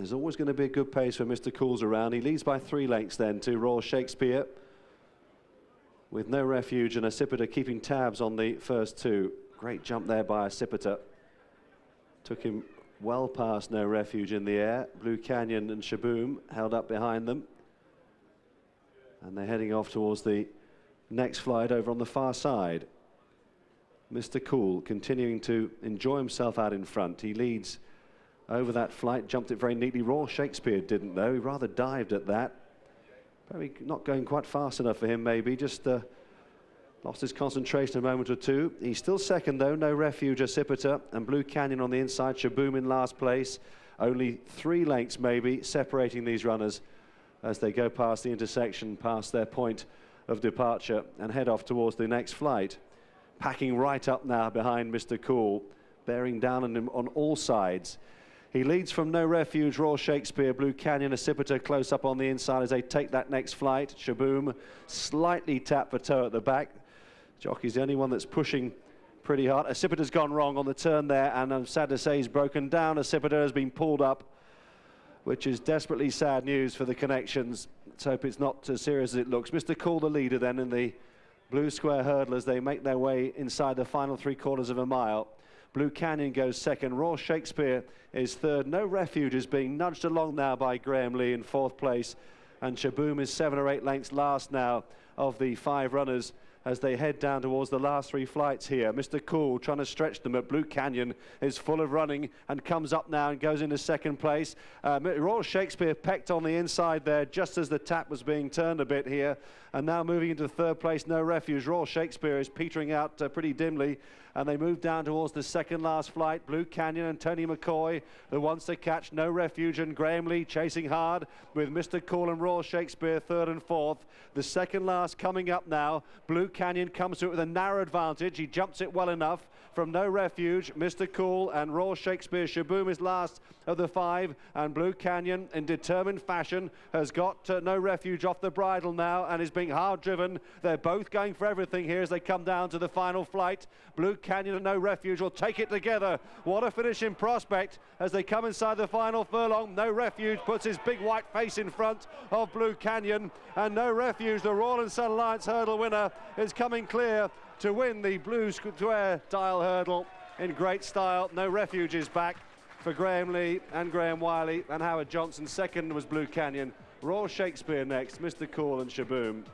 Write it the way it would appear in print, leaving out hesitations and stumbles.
There's always going to be a good pace for Mr. Cool's around. He leads by 3 lengths then to Royal Shakespeare, with No Refuge and Ascot keeping tabs on the first 2. Great jump there by Ascot. Took him well past No Refuge in the air. Blue Canyon and Shaboom held up behind them. And they're heading off towards the next flight over on the far side. Mr. Cool continuing to enjoy himself out in front. He leads over that flight, jumped it very neatly. Royal Shakespeare didn't, though. He rather dived at that. Probably not going quite fast enough for him, maybe. Just lost his concentration a moment or two. He's still second, though. No Refuge, Ascot, and Blue Canyon on the inside. Shaboom in last place. Only 3 lengths, maybe, separating these runners as they go past the intersection, past their point of departure, and head off towards the next flight. Packing right up now behind Mr. Cool, bearing down on him on all sides. He leads from No Refuge, Royal Shakespeare, Blue Canyon, Ascot close up on the inside as they take that next flight. Shaboom slightly tapped for toe at the back. Jockey's the only one that's pushing pretty hard. Ascot has gone wrong on the turn there, and I'm sad to say he's broken down. Ascot has been pulled up, which is desperately sad news for the connections. Let's hope it's not as serious as it looks. Mr. Cool, the leader then in the Blue Square hurdle as they make their way inside the final 3/4 of a mile. Blue Canyon goes second. Royal Shakespeare is third. No Refuge is being nudged along now by Graham Lee in 4th place. And Shaboom is 7 or 8 lengths last now of the 5 runners as they head down towards the last 3 flights here. Mr. Cool trying to stretch them, but Blue Canyon is full of running and comes up now and goes into 2nd place. Royal Shakespeare pecked on the inside there just as the tap was being turned a bit here, and now moving into 3rd place. No Refuge. Royal Shakespeare is petering out pretty dimly, and they move down towards the 2nd last flight. Blue Canyon and Tony McCoy, the ones to catch. No Refuge and Graham Lee chasing hard with Mr. Cool and Royal Shakespeare 3rd and 4th. The 2nd last coming up now. Blue Canyon comes to it with a narrow advantage. He jumps it well enough from No Refuge. Mr. Cool and Royal Shakespeare. Shaboom is last of the 5, and Blue Canyon in determined fashion has got No Refuge off the bridle now and is being hard driven. They're both going for everything here as they come down to the final flight. Blue Canyon and No Refuge will take it together. What a finishing prospect as they come inside the final furlong. No Refuge puts his big white face in front of Blue Canyon, and No Refuge, the Royal and Sun Alliance hurdle winner, is coming clear to win the Blue Square Dial hurdle in great style. No Refuge is back for Graham Lee and Graham Wiley and Howard Johnson. Second was Blue Canyon. Royal Shakespeare next, Mr. Cool and Shaboom.